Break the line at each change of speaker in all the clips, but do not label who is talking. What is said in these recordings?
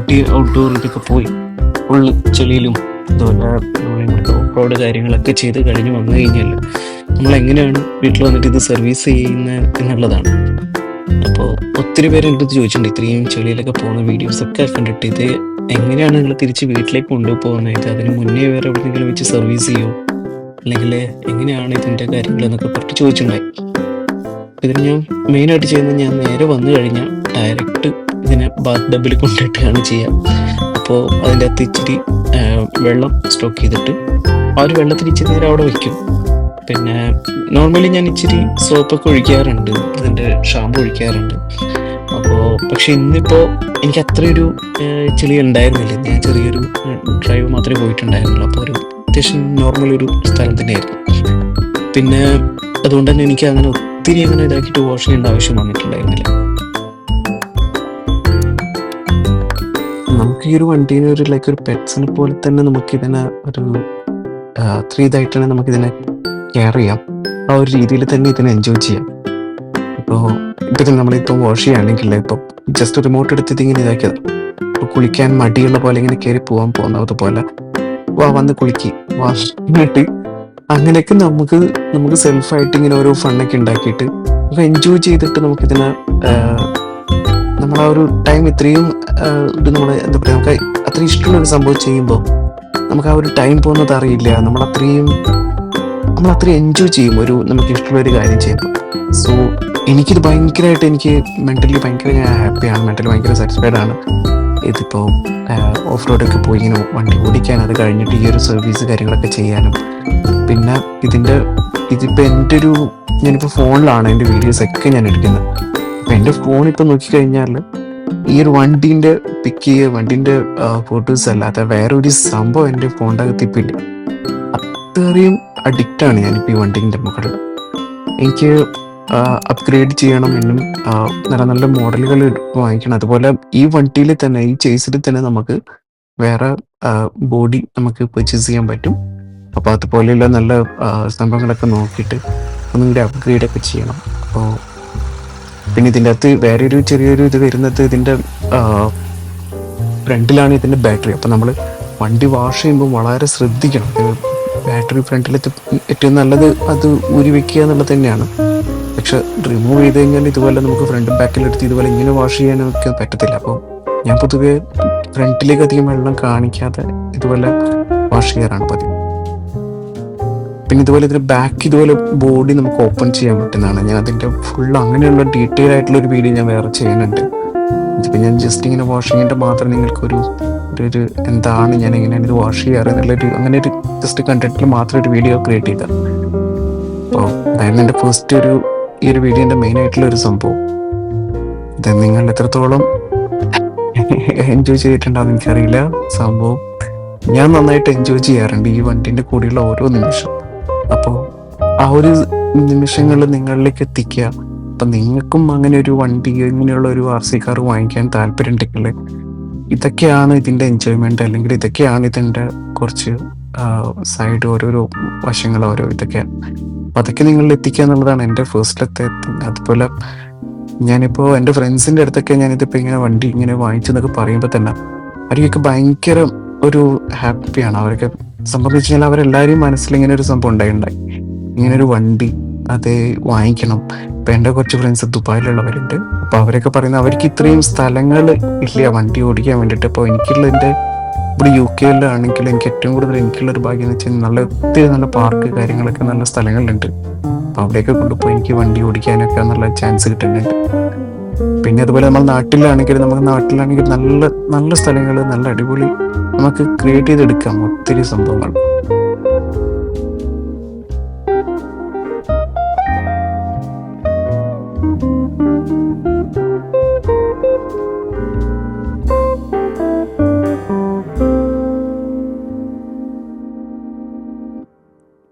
Ooty outdoor ഇതൊക്കെ പോയി full ചെളിയിലും അതുപോലെ ഓഫ് റോഡ് കാര്യങ്ങളൊക്കെ ചെയ്ത് കഴിഞ്ഞ് വന്നു കഴിഞ്ഞാൽ നമ്മൾ എങ്ങനെയാണ് വീട്ടിൽ വന്നിട്ട് ഇത് സർവീസ് ചെയ്യുന്നത് എന്നുള്ളതാണ്. അപ്പോൾ ഒത്തിരി പേര് എൻ്റെ അടുത്ത് ചോദിച്ചിട്ടുണ്ട്, ഇത്രയും ചെളിയിലൊക്കെ പോകുന്ന വീഡിയോസൊക്കെ കണ്ടിട്ട് ഇത് എങ്ങനെയാണ് നിങ്ങൾ തിരിച്ച് വീട്ടിലേക്ക് കൊണ്ടുപോകുന്നത്, ഇത് അതിന് മുന്നേ വേറെ എവിടെയെങ്കിലും വെച്ച് സർവീസ് ചെയ്യുമോ, അല്ലെങ്കിൽ എങ്ങനെയാണ് ഇതിൻ്റെ കാര്യങ്ങൾ എന്നൊക്കെ പറഞ്ഞിട്ട് ചോദിച്ചിട്ടുണ്ടായി. ഇതിന് ഞാൻ മെയിനായിട്ട് ചെയ്യുന്നത്, ഞാൻ നേരെ വന്നു കഴിഞ്ഞാൽ ഡയറക്റ്റ് ഇതിനെ ബാത്ത് ടബിൽ കൊണ്ടിട്ടാണ് ചെയ്യുക. അപ്പോൾ അതിൻ്റെ അകത്ത് ഇച്ചിരി വെള്ളം സ്റ്റോക്ക് ചെയ്തിട്ട് ആ ഒരു വെള്ളത്തിൽ ഇച്ചിരി നേരം അവിടെ വയ്ക്കും. പിന്നെ നോർമലി ഞാൻ ഇച്ചിരി സോപ്പൊക്കെ ഒഴിക്കാറുണ്ട്, ഇതിൻ്റെ ഷാമ്പു ഒഴിക്കാറുണ്ട്. അപ്പോൾ പക്ഷെ ഇന്നിപ്പോൾ എനിക്ക് അത്രയൊരു ചെളി ഉണ്ടായിരുന്നില്ല, ഞാൻ ചെറിയൊരു ഡ്രൈവ് മാത്രമേ പോയിട്ടുണ്ടായിരുന്നുള്ളൂ. അപ്പോൾ ഒരു അത്യാവശ്യം നോർമൽ ഒരു സ്ഥലം തന്നെയായിരുന്നു. പിന്നെ അതുകൊണ്ട് തന്നെ എനിക്ക് അങ്ങനെ ഒത്തിരി അങ്ങനെ ഇതാക്കിയിട്ട് വാഷ് ചെയ്യേണ്ട ആവശ്യം വന്നിട്ടുണ്ടായിരുന്നില്ല. നമുക്ക് ഈ ഒരു വണ്ടീനെ ഒരു ലൈക്ക് ഒരു പെറ്റ്സിനെ പോലെ തന്നെ നമുക്കിതിനെ ഒരു ഇതായിട്ട് തന്നെ നമുക്കിതിനെ കെയർ ചെയ്യാം. ആ ഒരു രീതിയിൽ തന്നെ ഇതിനെ എൻജോയ് ചെയ്യാം. ഇപ്പോൾ നമ്മളിപ്പോൾ വാഷ് ചെയ്യുകയാണെങ്കിൽ ഇപ്പോൾ ജസ്റ്റ് റിമോട്ട് എടുത്തിട്ട് ഇങ്ങനെ ഇതാക്കിയത്, ഇപ്പോൾ കുളിക്കാൻ മടിയുള്ള പോലെ ഇങ്ങനെ കയറി പോകുന്നത് പോലെ വന്ന് കുളിക്ക് വാഷിട്ട് അങ്ങനെയൊക്കെ നമുക്ക് സെൽഫായിട്ട് ഇങ്ങനെ ഓരോ ഫണ്ണൊക്കെ ഉണ്ടാക്കിയിട്ട് നമുക്ക് എൻജോയ് ചെയ്തിട്ട് നമുക്കിതിനെ നമ്മൾ ആ ഒരു ടൈം ഇത്രയും ഇത് നമ്മൾ എന്താ പറയുക, നമുക്ക് അത്രയും ഇഷ്ടമുള്ളൊരു സംഭവം ചെയ്യുമ്പോൾ നമുക്ക് ആ ഒരു ടൈം പോകുന്നത് അറിയില്ല. നമ്മൾ അത്രയും എൻജോയ് ചെയ്യും നമുക്ക് ഇഷ്ടമുള്ളൊരു കാര്യം ചെയ്യുമ്പോൾ. സോ എനിക്കിത് ഭയങ്കരമായിട്ട് എനിക്ക് മെൻ്റലി ഭയങ്കര ഹാപ്പിയാണ്, മെൻ്റലി ഭയങ്കര സാറ്റിസ്ഫൈഡ് ആണ്. ഇതിപ്പോൾ ഓഫ് റോഡൊക്കെ പോയി ഇങ്ങനെ വണ്ടി ഓടിക്കാൻ, അത് കഴിഞ്ഞിട്ട് ഈ ഒരു സർവീസ് കാര്യങ്ങളൊക്കെ ചെയ്യാനും. പിന്നെ ഇതിപ്പോൾ ഞാനിപ്പോൾ ഫോണിലാണ് എൻ്റെ വീഡിയോസൊക്കെ ഞാൻ എടുക്കുന്നത്. അപ്പം എൻ്റെ ഫോണിപ്പോൾ നോക്കിക്കഴിഞ്ഞാൽ ഈ ഒരു വണ്ടീൻ്റെ വണ്ടീൻ്റെ ഫോട്ടോസ് അല്ലാതെ വേറെ ഒരു സംഭവം എൻ്റെ ഫോണിൻ്റെ അകത്ത് ഇപ്പം ഇല്ല. അത്രയും അഡിക്റ്റാണ് ഞാനിപ്പോൾ ഈ വണ്ടീൻ്റെ മുകളിൽ. എനിക്ക് അപ്ഗ്രേഡ് ചെയ്യണം, എന്നും നല്ല നല്ല മോഡലുകൾ വാങ്ങിക്കണം. അതുപോലെ ഈ വണ്ടിയിൽ തന്നെ, ഈ ചേസിൽ തന്നെ നമുക്ക് വേറെ ബോഡി നമുക്ക് പർച്ചേസ് ചെയ്യാൻ പറ്റും. അപ്പോൾ അതുപോലെയുള്ള നല്ല സംഭവങ്ങളൊക്കെ നോക്കിയിട്ട് ഒന്നുകൂടി അപ്ഗ്രേഡൊക്കെ ചെയ്യണം. അപ്പോൾ പിന്നെ ഇതിൻ്റെ അകത്ത് വേറെ ഒരു ചെറിയൊരു ഇത് വരുന്നത്, ഇതിൻ്റെ ഫ്രണ്ടിലാണ് ഇതിൻ്റെ ബാറ്ററി. അപ്പോൾ നമ്മൾ വണ്ടി വാഷ് ചെയ്യുമ്പോൾ വളരെ ശ്രദ്ധിക്കണം. ബാറ്ററി ഫ്രണ്ടിലെത്തി ഏറ്റവും നല്ലത് അത് ഊരി വെക്കുക എന്നുള്ളത് തന്നെയാണ്. പക്ഷെ റിമൂവ് ചെയ്ത് കഴിഞ്ഞാൽ ഇതുപോലെ നമുക്ക് ഫ്രണ്ടും ബാക്കിലെടുത്ത് ഇതുപോലെ ഇങ്ങനെ വാഷ് ചെയ്യാനൊക്കെ പറ്റത്തില്ല. അപ്പോൾ ഞാൻ പൊതുവെ ഫ്രണ്ടിലേക്ക് അധികം വെള്ളം കാണിക്കാതെ ഇതുപോലെ വാഷ് ചെയ്യാറാണ് പതിവ്. പിന്നെ ഇതുപോലെ ഇതിന് ബാക്ക് ഇതുപോലെ ബോഡി നമുക്ക് ഓപ്പൺ ചെയ്യാൻ പറ്റുന്നതാണ്. ഞാൻ അതിൻ്റെ ഫുൾ അങ്ങനെയുള്ള ഡീറ്റെയിൽ ആയിട്ടുള്ളൊരു വീഡിയോ ഞാൻ വേറെ ചെയ്യുന്നുണ്ട്. ഇതിപ്പോൾ ഞാൻ ജസ്റ്റ് ഇങ്ങനെ വാഷിങ്ങിൻ്റെ മാത്രം നിങ്ങൾക്കൊരു എന്താണ് ഞാൻ എങ്ങനെയാണ് ഇത് വാഷ് ചെയ്യാറ് എന്നുള്ളൊരു അങ്ങനെ ഒരു ജസ്റ്റ് കണ്ടന്റിൽ മാത്രം ഒരു വീഡിയോ ക്രിയേറ്റ് ചെയ്ത. അപ്പോൾ അതായിരുന്നു എൻ്റെ ഫസ്റ്റ് ഈ ഒരു വീഡിയോൻ്റെ മെയിൻ ആയിട്ടുള്ള ഒരു സംഭവം. ഇത് നിങ്ങൾ എത്രത്തോളം എൻജോയ് ചെയ്തിട്ടുണ്ടാവും എനിക്കറിയില്ല. സംഭവം ഞാൻ നന്നായിട്ട് എൻജോയ് ചെയ്യാറുണ്ട് ഈ വണ്ടീൻ്റെ കൂടെയുള്ള ഓരോ നിമിഷം. അപ്പോൾ ആ ഒരു നിമിഷങ്ങൾ നിങ്ങളിലേക്ക് എത്തിക്കുക. അപ്പം നിങ്ങൾക്കും അങ്ങനെ ഒരു വണ്ടി, ഇങ്ങനെയുള്ള ഒരു RC കാർ വാങ്ങിക്കാൻ താല്പര്യം ഉണ്ടെങ്കിൽ ഇതൊക്കെയാണ് ഇതിൻ്റെ എൻജോയ്മെൻറ്റ്, അല്ലെങ്കിൽ ഇതൊക്കെയാണ് ഇതിൻ്റെ കുറച്ച് സൈഡ് ഓരോരോ വശങ്ങൾ ഇതൊക്കെ. അപ്പം അതൊക്കെ നിങ്ങളിൽ എത്തിക്കുക എന്നുള്ളതാണ് എൻ്റെ ഫസ്റ്റിലത്തെ. അതുപോലെ ഞാനിപ്പോൾ എൻ്റെ ഫ്രണ്ട്സിൻ്റെ അടുത്തൊക്കെ ഞാനിതിപ്പോൾ ഇങ്ങനെ വണ്ടി ഇങ്ങനെ വാങ്ങിച്ചെന്നൊക്കെ പറയുമ്പോൾ തന്നെ അവർക്കൊക്കെ ഭയങ്കര ഒരു ഹാപ്പിയാണ്. അവരൊക്കെ സംബന്ധിച്ച് കഴിഞ്ഞാൽ അവരെല്ലാവരും മനസ്സിൽ ഇങ്ങനെ ഒരു സംഭവം ഉണ്ടായി, ഇങ്ങനൊരു വണ്ടി അത് വാങ്ങിക്കണം. ഇപ്പം എൻ്റെ കുറച്ച് ഫ്രണ്ട്സ് ദുബായിലുള്ളവരുണ്ട്. അപ്പോൾ അവരൊക്കെ പറയുന്നത് അവർക്ക് ഇത്രയും സ്ഥലങ്ങൾ ഇല്ല വണ്ടി ഓടിക്കാൻ വേണ്ടിയിട്ട്. അപ്പോൾ എനിക്കുള്ളതിൻ്റെ ഇവിടെ UK-യിലാണെങ്കിൽ എനിക്ക് ഏറ്റവും കൂടുതൽ എനിക്കുള്ളൊരു ഭാഗ്യം എന്ന് വെച്ചാൽ ഒത്തിരി നല്ല പാർക്ക് കാര്യങ്ങളൊക്കെ നല്ല സ്ഥലങ്ങളുണ്ട്. അപ്പോൾ അവിടെയൊക്കെ കൊണ്ടുപോയി എനിക്ക് വണ്ടി ഓടിക്കാനൊക്കെ നല്ല ചാൻസ് കിട്ടുന്നുണ്ട്. പിന്നെ അതുപോലെ നമ്മൾ നാട്ടിലാണെങ്കിൽ നല്ല നല്ല സ്ഥലങ്ങൾ, നല്ല അടിപൊളി നമുക്ക് ക്രിയേറ്റ് ചെയ്തെടുക്കാം ഒത്തിരി സംഭവങ്ങൾ.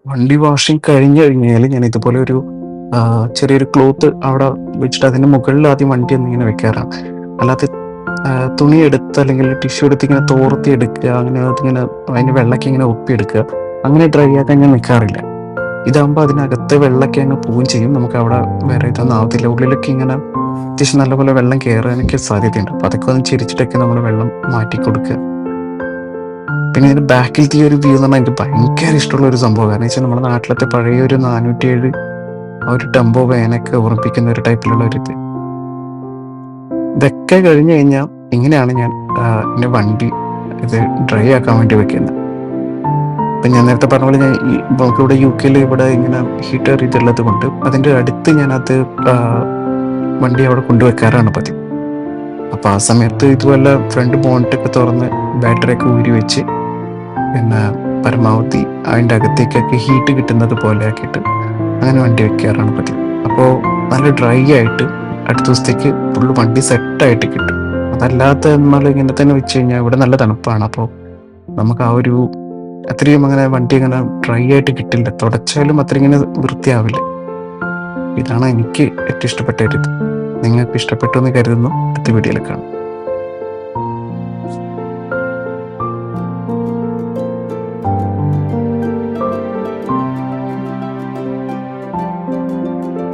വണ്ടി വാഷിങ് കഴിഞ്ഞ് കഴിഞ്ഞാൽ ഞാൻ ഇതുപോലെ ഒരു ചെറിയൊരു ക്ലോത്ത് അവിടെ വെച്ചിട്ട് അതിൻ്റെ മുകളിൽ ആദ്യം വണ്ടി ഒന്നിങ്ങനെ വെക്കാറാണ്. അല്ലാതെ തുണി എടുത്ത് അല്ലെങ്കിൽ ടിഷ്യൂ എടുത്ത് ഇങ്ങനെ തോർത്തി എടുക്കുക, അങ്ങനെ അതിങ്ങനെ അതിൻ്റെ വെള്ളമൊക്കെ ഇങ്ങനെ ഒപ്പിയെടുക്കുക, അങ്ങനെ ഡ്രൈ ആക്കാൻ ഞാൻ നിൽക്കാറില്ല. ഇതാകുമ്പോൾ അതിനകത്ത് വെള്ളമൊക്കെ അങ്ങ് പോവുകയും ചെയ്യും, നമുക്ക് അവിടെ വേറെ ഇതൊന്നും ആവത്തില്ല. ഉള്ളിലൊക്കെ ഇങ്ങനെ അത്യാവശ്യം നല്ലപോലെ വെള്ളം കയറാനൊക്കെ സാധ്യതയുണ്ട്. അപ്പോൾ അതൊക്കെ ഒന്ന് ചിരിച്ചിട്ടൊക്കെ നമ്മൾ വെള്ളം മാറ്റി കൊടുക്കുക. പിന്നെ ഇതിൻ്റെ ബാക്കിലത്തെ ഈ ഒരു വ്യൂ എന്ന് പറഞ്ഞാൽ എനിക്ക് ഭയങ്കര ഇഷ്ടമുള്ള ഒരു സംഭവം. കാരണം വെച്ചാൽ നമ്മുടെ നാട്ടിലത്തെ പഴയ ഒരു 407 ആ ഒരു ടെമ്പോ വാനൊക്കെ ഓർമ്മിപ്പിക്കുന്ന ഒരു ടൈപ്പിലുള്ള ഒരു ഇത്. ഇതൊക്കെ കഴിഞ്ഞ് കഴിഞ്ഞാൽ ഇങ്ങനെയാണ് ഞാൻ എൻ്റെ വണ്ടി ഇത് ഡ്രൈ ആക്കാൻ വേണ്ടി വെക്കുന്നത്. ഇപ്പം ഞാൻ നേരത്തെ പറഞ്ഞ പോലെ നമുക്കിവിടെ UK ഇവിടെ ഇങ്ങനെ ഹീറ്റർ ഇതുള്ളത് കൊണ്ട് അതിൻ്റെ അടുത്ത് ഞാനത് വണ്ടി അവിടെ കൊണ്ടുവെക്കാറാണ് പതിവ്. അപ്പോൾ ആ സമയത്ത് ഇതുപോലെ ഫ്രണ്ട് ബോണറ്റൊക്കെ തുറന്ന് ബാറ്ററിയൊക്കെ ഊരി വെച്ച് പിന്നെ പരമാവധി അതിൻ്റെ അകത്തേക്കൊക്കെ ഹീറ്റ് കിട്ടുന്നത് പോലെ ആക്കിയിട്ട് അങ്ങനെ വണ്ടി വെക്കാറാണ് പതിവ്. അപ്പോൾ നല്ല ഡ്രൈ ആയിട്ട് അടുത്ത ദിവസത്തേക്ക് ഫുള്ള് വണ്ടി സെറ്റായിട്ട് കിട്ടും. അതല്ലാത്ത നമ്മൾ ഇങ്ങനെ തന്നെ വെച്ച് കഴിഞ്ഞാൽ ഇവിടെ നല്ല തണുപ്പാണ്. അപ്പോൾ നമുക്ക് ആ ഒരു അത്രയും അങ്ങനെ വണ്ടി അങ്ങനെ ഡ്രൈ ആയിട്ട് കിട്ടില്ല, തുടച്ചാലും അത്ര ഇങ്ങനെ വൃത്തിയാവില്ല. ഇതാണ് എനിക്ക് ഏറ്റവും ഇഷ്ടപ്പെട്ട ഒരു ഇത്. നിങ്ങൾക്ക് ഇഷ്ടപ്പെട്ടു എന്ന് കരുതുന്നു. അടുത്ത വീഡിയോയിൽ കാണാം.